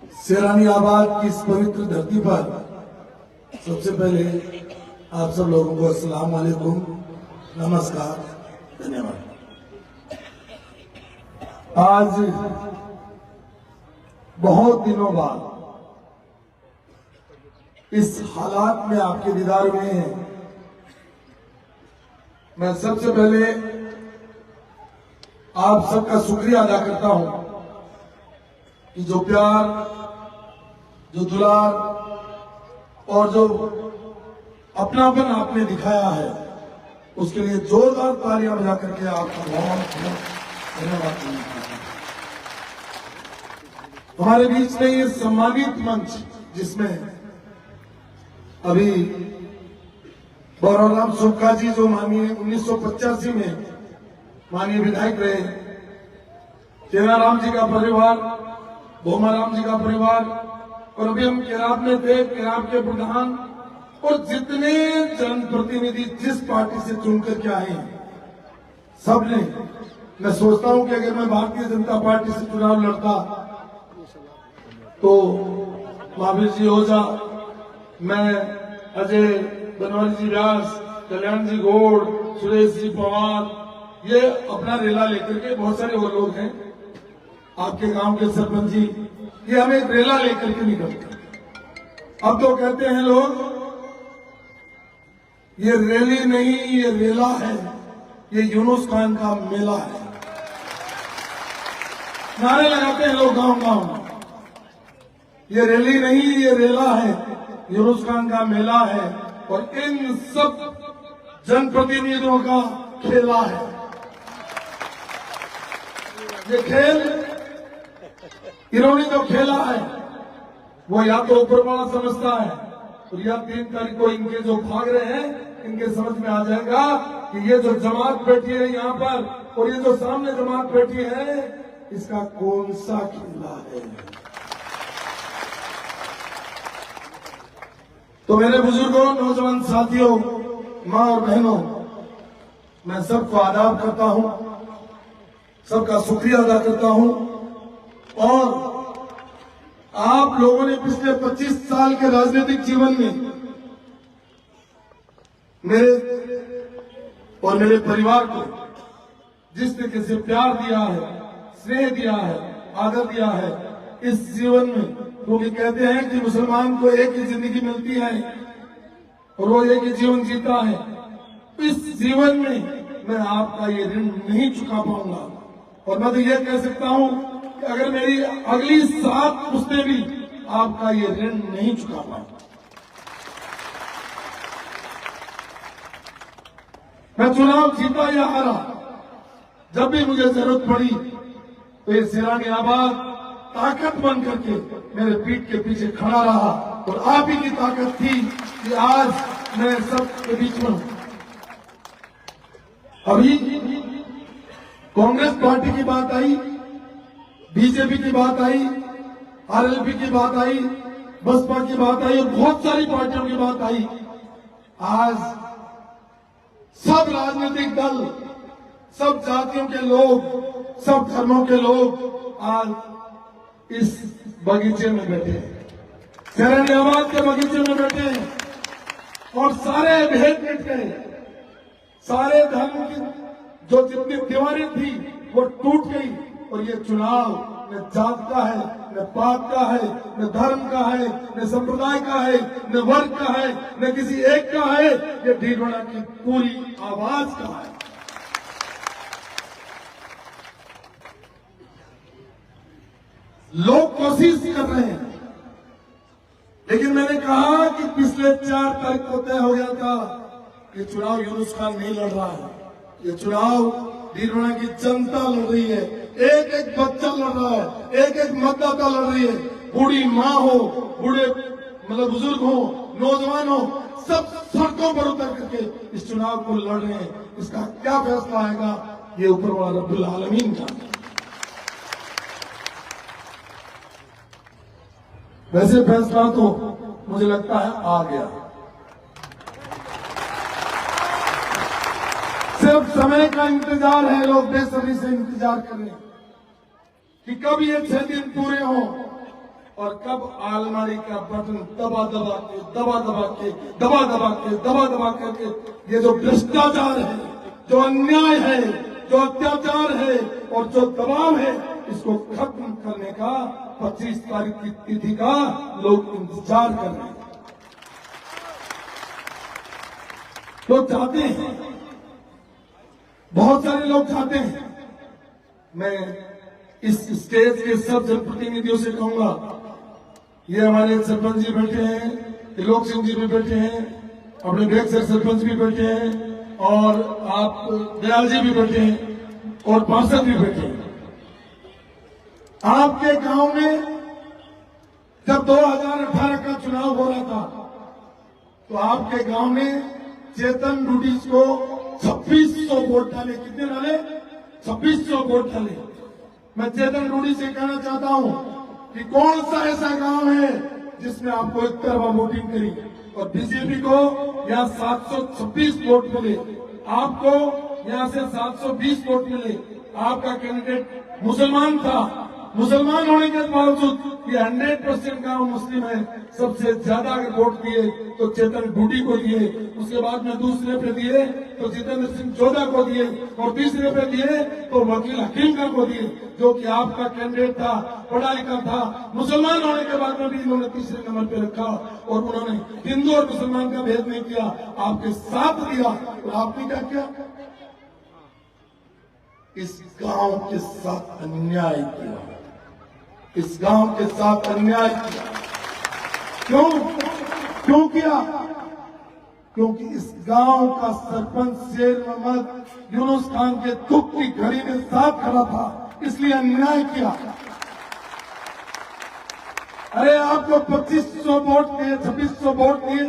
सैलानीआबाद की इस पवित्र धरती पर सबसे पहले आप सब लोगों को अस्सलाम वालेकुम, नमस्कार, धन्यवाद। आज बहुत दिनों बाद इस हालात में आपके दीदार में हैं। मैं सबसे पहले आप सबका शुक्रिया अदा करता हूं कि जो प्यार, जो दुलार और जो अपनापन आपने दिखाया है, उसके लिए जोरदार तालियां बजा करके आपका बहुत धन्यवाद करना चाहता हूं। हमारे बीच में ये सम्मानित मंच, जिसमें अभी बौराराम सुक्का जी जो माननीय 1985 में माननीय विधायक रहे, केराराम जी का परिवार, भोमाराम जी का परिवार, और अभी हम केराब में थे, केराब के प्रधान और जितने जनप्रतिनिधि जिस पार्टी से चुनकर के आए हैं, सबने, मैं सोचता हूं कि अगर मैं भारतीय जनता पार्टी से चुनाव लड़ता तो महावीर जी ओझा, मैं, अजय बनवारी जी व्यास, कल्याण जी गौड़, सुरेश जी पवार, ये अपना रेला लेकर के, बहुत सारे और लोग हैं, आपके गांव के सरपंच जी, ये हमें रेला लेकर के निकलते। अब तो कहते हैं लोग ये रैली नहीं, ये रेला है, ये यूनुस खान का मेला है, नारे लगाते हैं लोग गांव गांव में। ये रैली नहीं, ये रेला है, यूनुस खान का मेला है, और इन सब जनप्रतिनिधियों का खेला है। ये खेल इन्होंने जो खेला है वो या तो ऊपर वाला समझता है, और या 3 तारीख को इनके जो भाग रहे हैं, इनके समझ में आ जाएगा कि ये जो जमात बैठी है यहाँ पर और ये जो सामने जमात बैठी है, इसका कौन सा खेला है। तो मेरे बुजुर्गों, नौजवान साथियों, मां और बहनों, मैं सबको आदाब करता हूं, सबका शुक्रिया अदा करता हूं। और आप लोगों ने पिछले 25 साल के राजनीतिक जीवन में मेरे और मेरे परिवार को जिस तरीके से प्यार दिया है, स्नेह दिया है, आदर दिया है इस जीवन में, क्योंकि कहते हैं कि मुसलमान को एक ही जिंदगी मिलती है और वो एक ही जीवन जीता है। इस जीवन में मैं आपका ये ऋण नहीं चुका पाऊंगा, और मैं तो ये कह सकता हूं कि अगर मेरी अगली 7 पुश्तें भी आपका ये ऋण नहीं चुका पाए। मैं चुनाव जीता या हारा, जब भी मुझे जरूरत पड़ी तो ये सैलानीआबाद ताकत बन करके मेरे पीठ के पीछे खड़ा रहा, और आप ही की ताकत थी कि आज मैं सबके बीच में हूं। अभी कांग्रेस पार्टी की बात आई, बीजेपी की बात आई, आरएलपी की बात आई, बसपा की बात आई, और बहुत सारी पार्टियों की बात आई। आज सब राजनीतिक दल, सब जातियों के लोग, सब धर्मों के लोग आज इस बगीचे में बैठे हैं, सैलानीआबाद के बगीचे में बैठे हैं, और सारे भेद मिट गए। सारे धर्म की जो जितनी दीवारें थी वो टूट गई, और ये चुनाव न जात का है, न पात का है, न धर्म का है, न संप्रदाय का है, न वर्ग का है, न किसी एक का है, ये ढींढोना की पूरी आवाज का है। लोग कोशिश कर रहे हैं, लेकिन मैंने कहा कि पिछले 4 तारीख को तय हो गया था कि चुनाव यूनुस खान नहीं लड़ रहा है, ये चुनाव ढींढोना की जनता लड़ रही है, एक एक बच्चा लड़ रहा है, एक एक मतदाता लड़ रही है, बूढ़ी माँ हो, बूढ़े मतलब बुजुर्ग हो, नौजवान हो, सब सड़कों पर उतर करके इस चुनाव को लड़ रहे हैं। इसका क्या फैसला आएगा, ये ऊपर वाला रब्बुल आलमीन जाने। वैसे फैसला तो मुझे लगता है आ गया, सिर्फ समय का इंतजार है। लोग बेसब्री से इंतजार कर रहे हैं कि कब ये 6 दिन पूरे हों और कब अलमारी का बटन दबा दबा करके ये जो भ्रष्टाचार है, जो अन्याय है, जो अत्याचार है और जो दबाव है, इसको खत्म करने का 25 तारीख की तिथि का लोग इंतजार कर रहे हैं। लोग चाहते हैं, बहुत सारे लोग चाहते हैं। मैं इस स्टेज के सब जनप्रतिनिधियों से कहूंगा, ये हमारे सरपंच जी बैठे हैं, त्रिलोक सिंह जी भी बैठे हैं, अपने ब्रेक सर सरपंच भी बैठे हैं, और आप दयाल जी भी बैठे हैं, और पार्षद भी बैठे हैं। आपके गांव में जब 2018 का चुनाव हो रहा था, तो आपके गांव में चेतन रूडीज को 2600 वोट डाले। कितने डाले? 2600 वोट डाले। मैं चेतन रूडी से कहना चाहता हूं कि कौन सा ऐसा गांव है जिसमें आपको एक तरफा वोटिंग करी, और बीजेपी को यहाँ 726 वोट मिले, आपको यहाँ से 720 वोट मिले। आपका कैंडिडेट मुसलमान था, मुसलमान होने के बावजूद ये 100% गांव मुस्लिम है, सबसे ज्यादा अगर वोट दिए तो चेतन डूडी को दिए, उसके बाद में दूसरे पे दिए तो जितेंद्र सिंह जोधा को दिए, और तीसरे पे दिए तो वकील हकीमकर को दिए, जो कि आपका कैंडिडेट था, पढ़ा लिखा था, मुसलमान होने के बाद में भी इन्होंने तीसरे नंबर पे रखा, और उन्होंने हिंदू और मुसलमान का भेद नहीं किया, आपके साथ दिया। और आपने क्या किया? इस गांव के साथ अन्याय किया, इस गांव के साथ अन्याय किया। क्यों किया? क्योंकि इस गांव का सरपंच शेर मोहम्मद यूनुस खान के दुख की घड़ी में साथ खड़ा था, इसलिए अन्याय किया। अरे आपको 2500 वोट दिए, 2600 वोट दिए,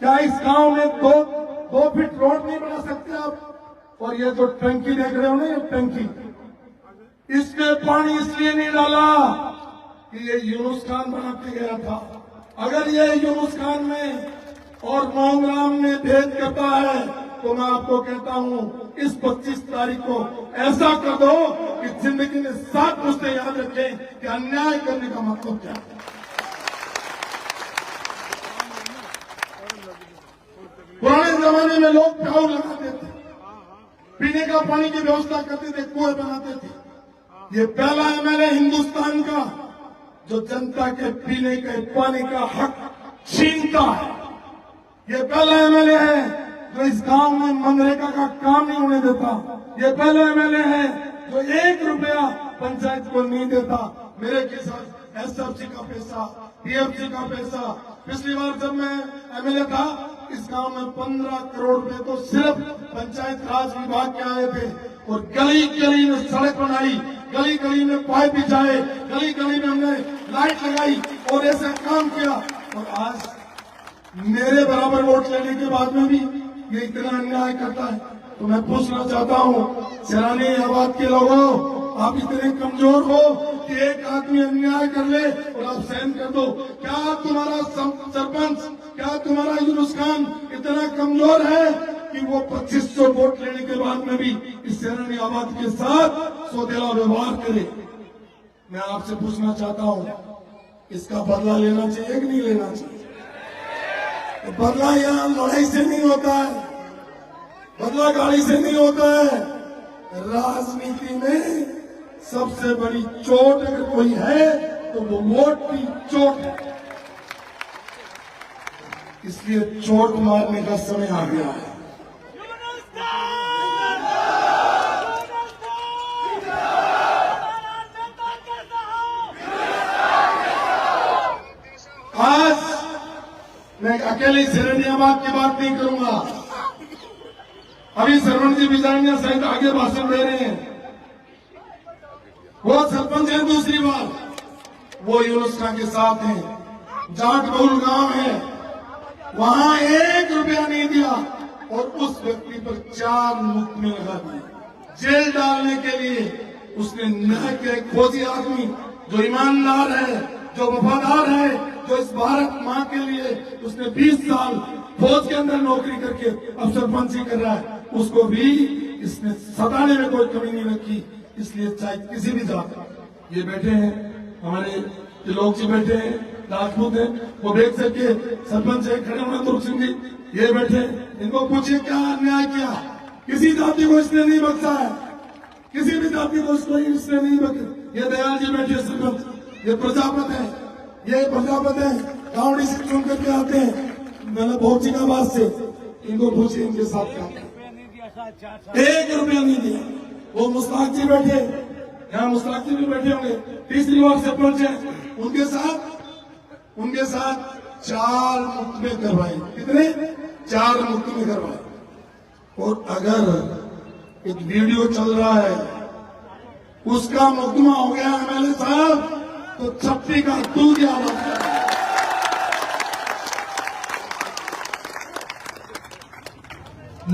क्या इस गांव में दो फीट रोड नहीं बना सकते आप? और ये जो टंकी देख रहे हो ना, ये टंकी, इसमें पानी इसलिए नहीं डाला कि ये यूनुस खान बना के गया था। अगर ये यूनुस खान में और मोहनराम में भेद करता है तो मैं आपको कहता हूं, इस 25 तारीख को ऐसा कर दो कि जिंदगी में 7 मुझसे याद रखें कि अन्याय करने का मतलब क्या है। पुराने जमाने में लोग प्याऊ लगाते थे, पीने का पानी की व्यवस्था करते थे, कुएं बनाते थे। ये पहला एमएलए हिंदुस्तान का जो जनता के पीने के पानी का हक छीनता है। ये पहला एमएलए है जो इस गांव में मनरेगा का काम नहीं होने देता। ये पहला एमएलए है जो 1 रुपया पंचायत को नहीं देता। मेरे के साथ एसएफसी का पैसा, डीएफसी का पैसा, पिछली बार जब मैं एमएलए था, इस गांव में 15 करोड़ रुपए तो सिर्फ पंचायत राज विभाग के आए थे, और गली गली में सड़क बनाई, गली गली में पाइप बिछाए, गली गली में हमने लाइट लगाई और ऐसा काम किया। और आज मेरे बराबर वोट लेने के बाद में भी ये इतना अन्याय करता है। तो मैं पूछना चाहता हूँ, सैलानी आबाद के लोगों, आप इतने कमजोर हो कि एक आदमी अन्याय कर ले और आप सहन कर दो? क्या तुम्हारा सरपंच, क्या तुम्हारा यूनुस खान इतना कमजोर है कि वो 2500 वोट लेने के बाद में भी इस सैलानी आबाद के साथ सौतेला व्यवहार करे? मैं आपसे पूछना चाहता हूँ, इसका बदला लेना चाहिए कि नहीं लेना चाहिए? तो बदला यहाँ लड़ाई से नहीं होता है, बदला गाड़ी से नहीं होता है। राजनीति में सबसे बड़ी चोट अगर कोई है तो वो वोट की चोट है। इसलिए चोट मारने का समय आ गया है। आज मैं अकेले सिरनियाबाद की बात नहीं करूंगा। अभी सरवण जी बिजानिया सहित आगे भाषण दे रहे हैं। वो सरपंच है दूसरी बार, वो यूनुस खान के साथ हैं। जाट बहुल गांव है, वहां 1 रुपया नहीं दिया और उस व्यक्ति पर 4 मुकदमे लगा दिए जेल डालने के लिए। उसने न्याय के खोजी आदमी जो ईमानदार है, जो वफादार है, जो इस भारत मां के लिए उसने 20 साल फौज के अंदर नौकरी करके अब सरपंची कर रहा है, उसको भी इसने सताने में कोई कमी नहीं रखी। इसलिए चाहे किसी भी जात, ये बैठे हैं हमारे ये लोग जी बैठे हैं, राजपूत हैं, वो देख सके सरपंच है खड़े हुए तुर्क सिंह जी, ये बैठे, इनको पूछिए क्या अन्याय किया। किसी जाति को इसने नहीं बख्शा है, किसी भी जाति को इसने नहीं बख्शा। ये दयाल जी बैठे सरपंच, ये प्रजापत है, ये प्रजापत है, गाँव से चुन करके आते हैं मतलब भौचिकाबाद से। इनको पूछिए इनके साथ क्या, 1 रुपया नहीं दिया। वो मुस्ताक जी बैठे, यहाँ मुस्ताक जी भी बैठे होंगे, तीसरी बार सरपंच है, उनके साथ 4 मुकदमे करवाए। कितने? 4 मुकदमे करवाए। और अगर एक वीडियो चल रहा है उसका मुकदमा हो गया एमएलए साहब, तो छप्पी का दूध याद आता है।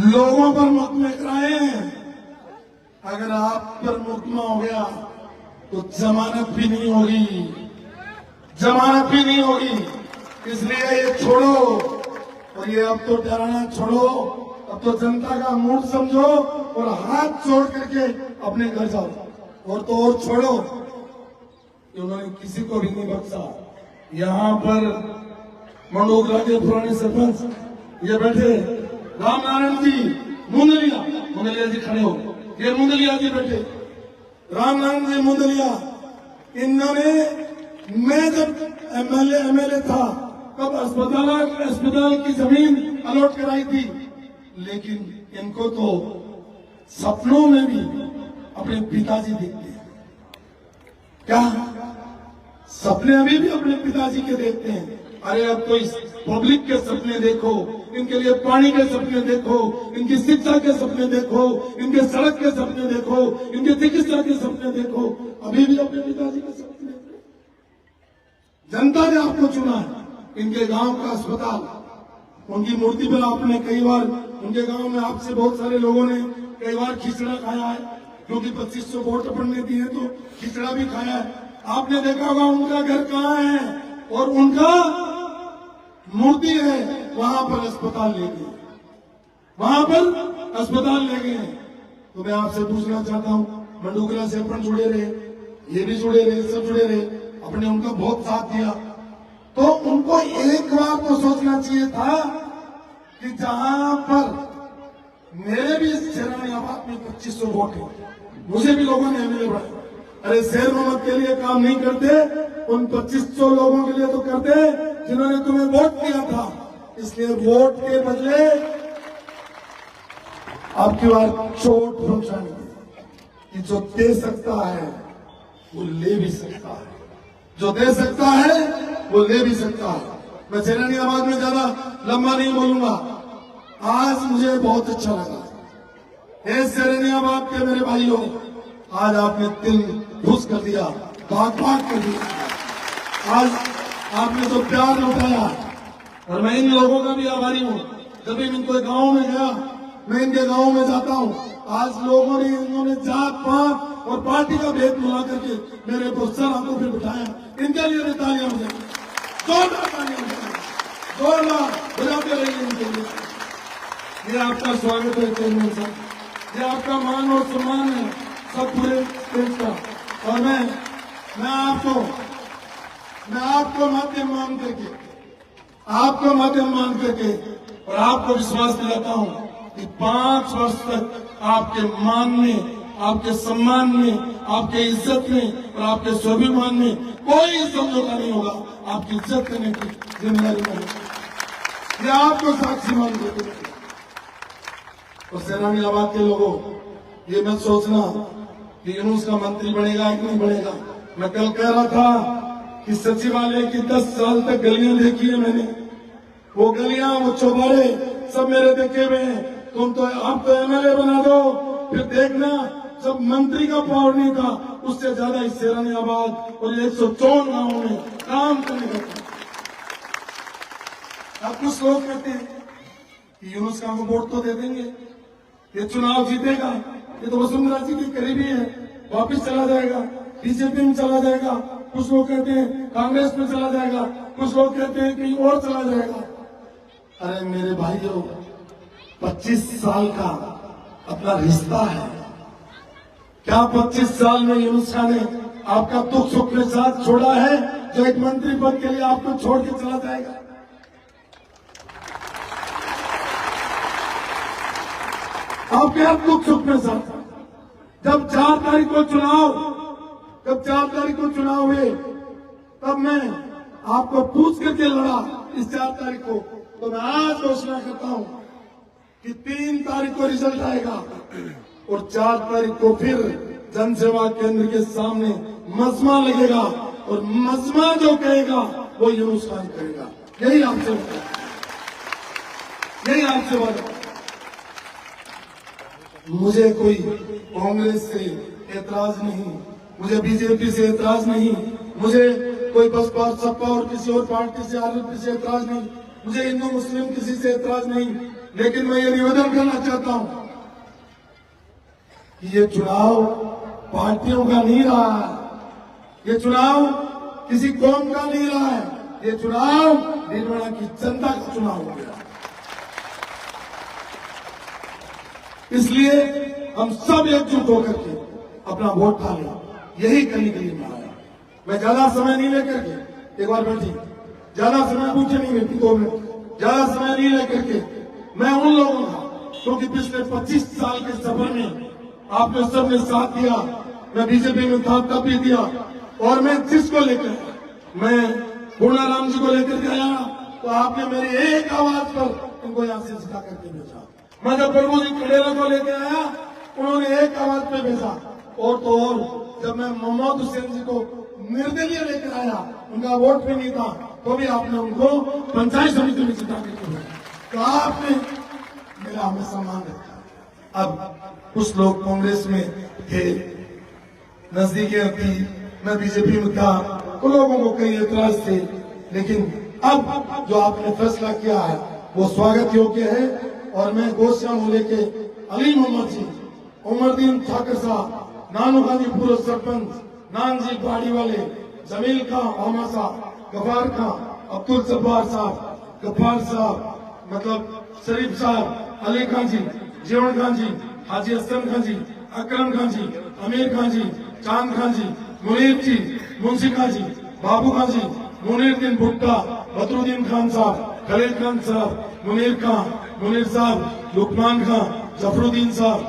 लोगों पर मुकदमे कराए हैं, अगर आप पर मुकदमा हो गया तो जमानत भी नहीं होगी, जमानत भी नहीं होगी। इसलिए ये छोड़ो, और ये अब तो डराना छोड़ो, अब तो जनता का मूड समझो और हाथ जोड़ करके अपने घर जाओ। और तो और छोड़ो, उन्होंने किसी को भी नहीं बख्शा। यहाँ पर मंडोगरा के पुराने सरपंच ये बैठे, राम नारायण जी मुंदलिया जी खड़े हो, ये मुंदलिया जी बैठे, राम नारायण जी मुंदलिया, इन्होंने मैं जब एमएलए था तब अस्पताल की जमीन अलॉट कराई थी, लेकिन इनको तो सपनों में भी अपने पिताजी दिखते हैं। क्या सपने अभी भी अपने पिताजी के देखते हैं? अरे अब तो इस पब्लिक के सपने देखो, इनके लिए पानी के सपने देखो, इनकी शिक्षा के सपने देखो, इनके सड़क के सपने देखो, इनके चिकित्सा के सपने देखो, अभी भी अपने पिताजी के सपने देखो। जनता ने आपको चुना है, इनके गांव का अस्पताल, उनकी मूर्ति पर आपने कई बार, उनके गांव में आपसे बहुत सारे लोगों ने कई बार खिचड़ा खाया है, क्योंकि 2500 वोट अपन ने दिए तो खिचड़ा भी खाया है। आपने देखा होगा उनका घर कहाँ है, और उनका मूर्ति है वहां पर अस्पताल ले गए, वहां पर अस्पताल ले गए। तो मैं आपसे पूछना चाहता हूं, मंडोगरा से अपन जुड़े रहे, ये भी जुड़े रहे, सब जुड़े रहे, अपने उनका बहुत साथ दिया, तो उनको एक बार तो सोचना चाहिए था कि जहां पर मेरे भी शेरानियाबाद में 2500 वोट है, मुझे भी लोगों ने एमएलए बनाया। अरे शेर मोहम्मद के लिए काम नहीं करते, उन 2500 लोगों के लिए तो करते जिन्होंने तुम्हें वोट दिया था। इसलिए वोट के बदले आपकी बार चोट पहुंचानी कि जो दे सकता है वो ले भी सकता है, जो दे सकता है वो ले भी सकता है। मैं शेरानियाबाद में ज्यादा लंबा नहीं बोलूंगा। आज मुझे बहुत अच्छा लगा, शेरानियाबाद के मेरे भाइयों, आज आपने दिल खुश कर दिया, बाग कर दिया। आज आपने तो प्यार लौटाया, और मैं इन लोगों का भी आभारी हूँ। जब भी इनको गांव में गया, मैं इनके गांव में जाता हूँ, आज लोगों ने इन्होंने जात पात और पार्टी का भेद मिला करके मेरे को सर हाथों पे बिठाया। इनके लिए तालियां हो जाए, जोरदार तालियां हो जाए, जोरदार बजाते रहिए इनके लिए। ये आपका स्वागत है चेयरमैन साहब, ये आपका मान और सम्मान है सब पूरे देश का। और मैं आपको माध्यम मान करके और आपको विश्वास दिलाता हूं कि 5 वर्ष तक आपके मान में, आपके सम्मान में, आपके इज्जत में और आपके स्वाभिमान में कोई समझौता नहीं होगा। आपकी इज्जत करने की जिम्मेदारी है, ये आपको साक्षी मान देते। और शेरानियाबाद के लोगों, ये मत सोचना कि यूनुस का मंत्री बनेगा कि नहीं बनेगा। मैं कल कह रहा था कि सचिवालय की 10 साल तक गलियां देखी है मैंने, वो गलियां, वो चौबारे सब मेरे देखे हुए हैं। तुम तो आप तो एमएलए बना दो, फिर देखना जब मंत्री का पावर नहीं था, उससे ज्यादा इस शेरानियाबाद और 154 गांवों में काम करने का। अब कुछ लोग कहते हैं कि यूनुस का वोट तो दे देंगे, ये चुनाव जीतेगा, ये तो वसुंधरा जी की करीबी है, वापिस चला जाएगा, बीजेपी में चला जाएगा। कुछ लोग कहते हैं कांग्रेस में चला जाएगा, कुछ लोग कहते हैं कहीं और चला जाएगा। अरे मेरे भाइयों, 25 साल का अपना रिश्ता है। क्या 25 साल में यूनुस खान ने आपका दुख सुख के साथ छोड़ा है, जो एक मंत्री पद के लिए आपको छोड़ के चला जाएगा। आपके हर दुख सुख के साथ। जब 4 तारीख को चुनाव हुए, तब मैं आपको पूछ करके लड़ा इस 4 तारीख को। तो मैं आज घोषणा करता हूं कि 3 तारीख को रिजल्ट आएगा और 4 तारीख को फिर जनसेवा केंद्र के सामने मजमा लगेगा और मजमा जो कहेगा वो यूनुस खान करेगा। यही आपसे वादा। मुझे कोई कांग्रेस से एतराज नहीं, मुझे बीजेपी से एतराज नहीं, मुझे कोई बसपा सपा और किसी और पार्टी से आरएलपी से एतराज नहीं, मुझे हिंदू मुस्लिम किसी से एतराज नहीं। लेकिन मैं ये निवेदन करना चाहता हूं कि ये चुनाव पार्टियों का नहीं रहा है, ये चुनाव किसी कौम का नहीं रहा है, ये चुनाव भीलवाड़ा की जनता का चुनाव हो गया। इसलिए हम सब एकजुट होकर के अपना वोट डालें, यही करने के लिए मैं आया। मैं ज्यादा समय नहीं लेकर के, एक बार बैठी, ज्यादा समय पूछे नहीं बैठी 2 मिनट, ज्यादा समय नहीं लेकर के मैं उन लोगों का, क्योंकि पिछले 25 साल के सफर में आपने सबने साथ दिया, मैं बीजेपी में था तब भी दिया, और मैं जिसको लेकर, मैं पूर्णाराम जी को लेकर के आया तो आपने मेरी एक आवाज पर उनको यहां से जिता करके भेजा। मैं जब प्रभु जी खड़ेला को लेकर आया, उन्होंने एक आवाज पे भेजा। और तो और जब मैं मोहम्मद हुसैन जी को निर्दलीय लेकर आया, उनका वोट भी नहीं था, तो भी आपने उनको पंचायत समिति में जिता करके भेजा। तो आपने मेरा हमेशा मान रखा। अब कुछ लोग कांग्रेस में थे, नजदीकियां थी, मैं बीजेपी में था, तो लोगों को कई एतराज थे, लेकिन अब जो आपने फैसला किया है वो स्वागत योग्य है। और मैं गोश्याम लेके अली मोहम्मद जी, उमरदीन ठाकर साहब, नानू खान जी पूर्व सरपंच, नान जी बाड़ी वाले, जमील खां ओमा साहब, गफार खां, अब्दुल जब्बार साहब, गफार साहब, मतलब शरीफ साहब, अली खान जी, जीवन खान जी, हाजी हसन खान जी, अकरम खान जी, अमीर खान जी, चांद खान जी, मुनीर जी, मुंशी खान जी, बाबू खान जी, मुनीरुद्दीन भुट्टा, बदरुद्दीन खान साहब, खलील खान साहब, मुनीर खान, मुनीर साहब, लुकमान खान, जफरुद्दीन साहब,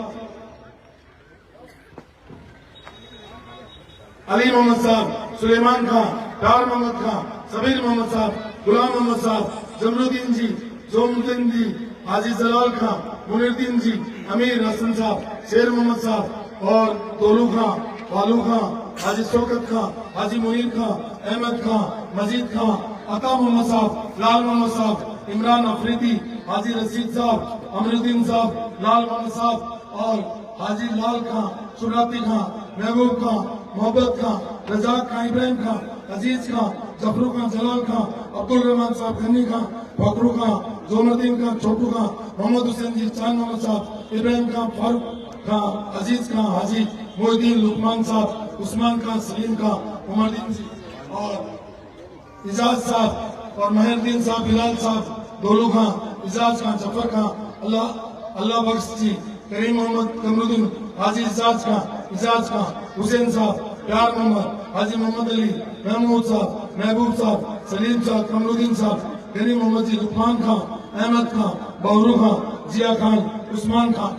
अली मोहम्मद साहब, सुलेमान खान, डार मोहम्मद खान, सबीर मोहम्मद साहब, गुलाम मोहम्मद साहब, जमरुद्दीन जी, जोमुद्दीन जी, हाजी जलाल खान, मुनीरुद्दीन जी, अमीर हसन साहब, शेर मोहम्मद साहब और तोलू खान, वालू खान, हाजी शौकत खान, हाजी मुनीर खान, अहमद खान, मजीद खान, अता मोहम्मद साहब, लाल मोहम्मद साहब, इमरान अफरीदी, हाजी रशीद साहब, अमरुद्दीन साहब, लाल मोहम्मद साहब और हाजी लाल खान, सुराती खान, महबूब खान, मोहब्बत खान, रजाक खान, इब्राहिम खान, अजीज खान, जफरू खान, जलाल खान, अब्दुल रहमान साहब, गनी खान, फखरू खान, जोमरुद्दीन खान, छोटू खान, मोहम्मद हुसैन जी, चांद मोहम्मद साहब, इब्राहिम खान, फारूक खान, अजीज खान, हाजी मोहिद्दीन, लुकमान साहब, उस्मान खान, सलीम खान, उमरदीन जी और इजाज साहब और महरुद्दीन साहब, बिलाल साहब, दोलू खान, इजाज खान, जफर खान, अल्लाह बख्श जी, करीम मोहम्मद, कमरुद्दीन, हाजी इजाज खान, हुसैन साहब, प्यार मोहम्मद, हाजी मोहम्मद अली, महमूद साहब, महबूब साहब, सलीम साहब, कमरुद्दीन साहब, करीम मोहम्मद जी, लुकमान खान, अहमद खान, बहरू खान, जिया खान, उस्मान खान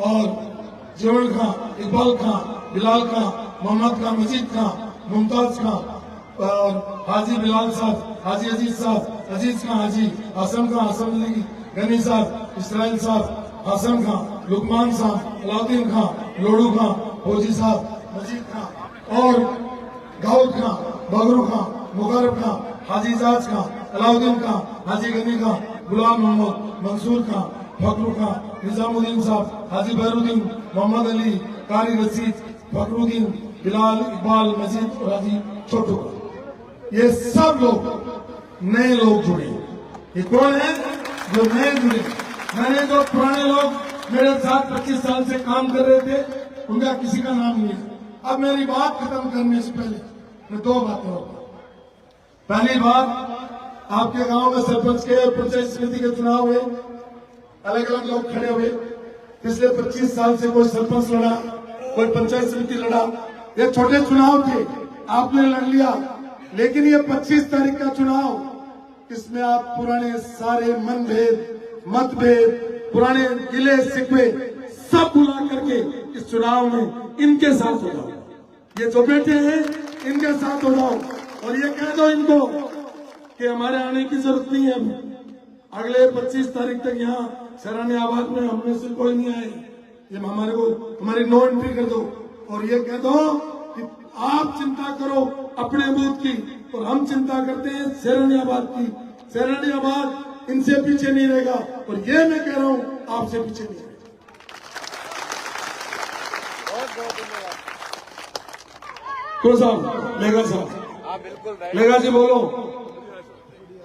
और जीवन खान, इकबाल खान, बिलाल खान, मोहम्मद खान, मजीद खान, मुमताज खान और हाजी बिलाल साहब, हाजी अजीज खान, हाजी हसन खान, हसन अली, गनी साहब, इसराइल साहब, हसन खान, लुकमान साहब, अलाउद्दीन खान, लोडू खान, फौजी साहब, मजीद खान और दाऊद खान, बगरू खान, मुबारक खान, हाजी इजाज खान, अलाउद्दीन खान, हाजी गनी खान, गुलाम मोहम्मद, मंसूर खान, फखरू खान, निजामुद्दीन साहब, हाजी बहरुद्दीन, मोहम्मद अली, कारी रशीद, फखरुद्दीन, बिलाल, इकबाल, मजीद और हाजी छोटू खान। ये सब लोग नए लोग जुड़े। ये कौन है जो नए जुड़े? मैंने जो पुराने लोग मेरे साथ 25 साल से काम कर रहे थे, उनका किसी का नाम नहीं है। अब मेरी बात खत्म करने से पहले मैं 2 बातें होता। पहली बात, आपके गांव में सरपंच के और पंचायत समिति के चुनाव हुए, अलग अलग लोग खड़े हुए। पिछले 25 साल से कोई सरपंच लड़ा, कोई पंचायत समिति लड़ा, ये छोटे चुनाव थे, आपने लड़ लिया, लेकिन ये 25 तारीख का चुनाव, इसमें आप पुराने सारे मनभेद, मतभेद, पुराने गिले शिकवे सब भुला करके इस चुनाव में इनके साथ हो जाओ। ये जो बैठे हैं इनके साथ हो जाओ और ये कह दो इनको कि हमारे आने की जरूरत नहीं है। अगले 25 तारीख तक यहाँ सराहनी आबाद में हम में से कोई नहीं आए, ये हमारी नो एंट्री कर दो और ये कह दो कि आप चिंता करो अपने बूथ की और हम चिंता करते हैं सराहनी आबाद की। सराहनी आबाद इनसे पीछे नहीं रहेगा और ये मैं कह रहा हूँ आपसे पीछे नहीं रहेगा। तो साहब मेघा साहब मेघा जी बोलो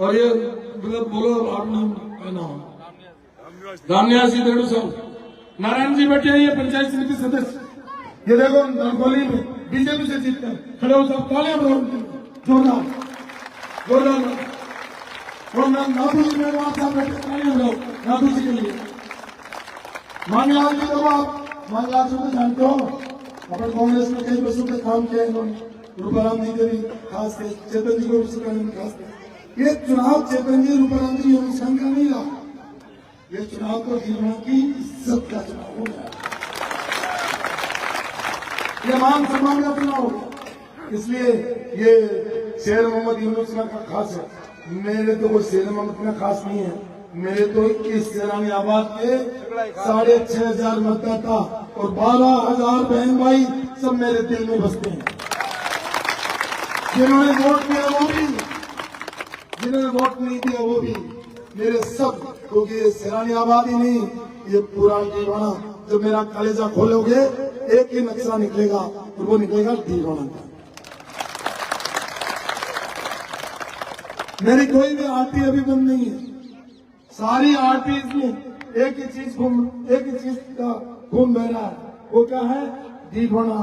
और ये मतलब बोलो आप नाम रामनिवास जी देड़ू साहब, नारायण जी बैठे हैं ये पंचायत समिति सदस्य, ये देखो नागौली में बीजेपी से जीतते हैं, खड़े हो साहब तालियां बजाओ जोरदार जोरदार। और नाथू जी मेरे वहां साहब बैठे, तालियां बजाओ नाथू जी के लिए। मांगलाल जी देखो आप मांगलाल जी को जानते हो, अपन कांग्रेस में कई वर्षों पे काम किया इन्होंने, रूपाराम जी के भी खास थे, चेतन जी को भी खास थे। ये चुनाव चेतन जी रूपाराम जी अनुष्ठान का नहीं रहा, ये चुनाव तो जीवन की इज्जत का चुनाव हो गया, ये मान सम्मान का चुनाव हो गया। इसलिए ये शेर मोहम्मद यूनुस का खास है, मेरे तो वो शेर मोहम्मद का खास नहीं है, मेरे तो इस सराहनी आबाद के 6,500 मतदाता और 12,000 बहन भाई सब मेरे दिल में बसते हैं। जिन्होंने वोट किया वो भी, जिन्होंने वोट नहीं दिया वो भी, मेरे सब, क्योंकि ये सराहनी आबाद ही नहीं, ये पूरा डीडवाना, जब मेरा कलेजा खोलोगे एक ही नक्शा निकलेगा और वो निकलेगा डीडवाना का। मेरी कोई भी आरती अभी बंद नहीं है, सारी आरटीज में एक ही चीज का खून बह रहा है, वो क्या है? डीडवाना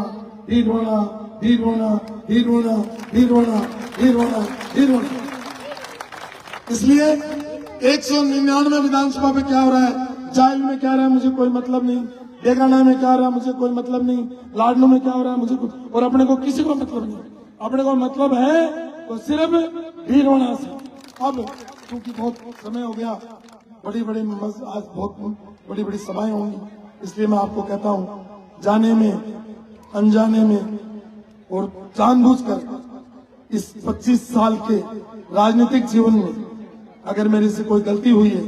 डीडवाना डीडवाना डीडवाना डीडवाना डीडवाना डीडवाना। इसलिए 199 विधानसभा में क्या हो रहा है, जायल में क्या हो रहा है मुझे कोई मतलब नहीं, बेगाना में क्या हो रहा है मुझे कोई मतलब नहीं, लाडनू में क्या हो रहा है मुझे कुछ, और अपने को किसी को मतलब नहीं, अपने को मतलब है तो सिर्फ डीडवाना से। अब क्योंकि बहुत समय हो गया, बड़ी बड़ी आज बहुत बड़ी बड़ी सभाएं होंगी, इसलिए मैं आपको कहता हूं, जाने में अनजाने में और जानबूझकर इस 25 साल के राजनीतिक जीवन में अगर मेरे से कोई गलती हुई है,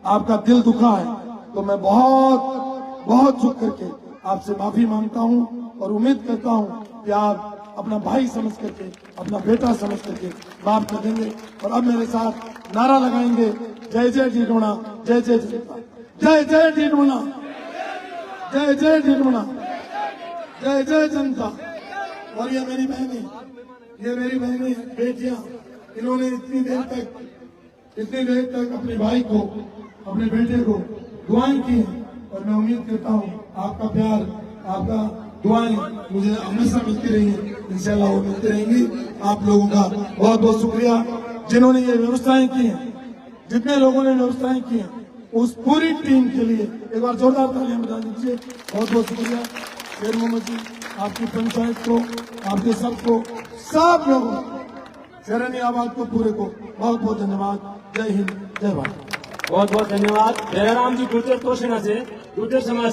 आपका दिल दुखा है, तो मैं बहुत झुक करके आपसे माफी मांगता हूं और उम्मीद करता हूं कि आप अपना भाई समझ करके, अपना बेटा समझ करके माफ कर देंगे। और अब मेरे साथ नारा लगाएंगे, जय जय डीडवाना, जय जय जनता, जय जय डीडवाना, जय जय डीडवाना, जय जय जनता। और ये मेरी बहनें बेटियां, इन्होंने इतनी देर तक अपने भाई को, अपने बेटे को दुआएं की हैं और मैं उम्मीद करता हूं आपका प्यार, आपका दुआएं मुझे हमेशा मिलती रही है, इंशाल्लाह वो मिलती रहेंगी। आप लोगों का बहुत बहुत शुक्रिया, जिन्होंने ये व्यवस्थाएं की हैं, जितने लोगों ने व्यवस्थाएं की हैं, उस पूरी टीम के लिए एक बार जोरदार तालियां बजा दीजिए। बहुत बहुत शुक्रिया शेर मोहम्मद जी, आपकी पंचायत को, आपके सबको, सब लोगों को, सराहनी आबाद को, पूरे को बहुत बहुत धन्यवाद। जय हिंद, जय भारत। बहुत बहुत धन्यवाद। जयराम जी गुर्जर तोशिना से गुर्जर समाज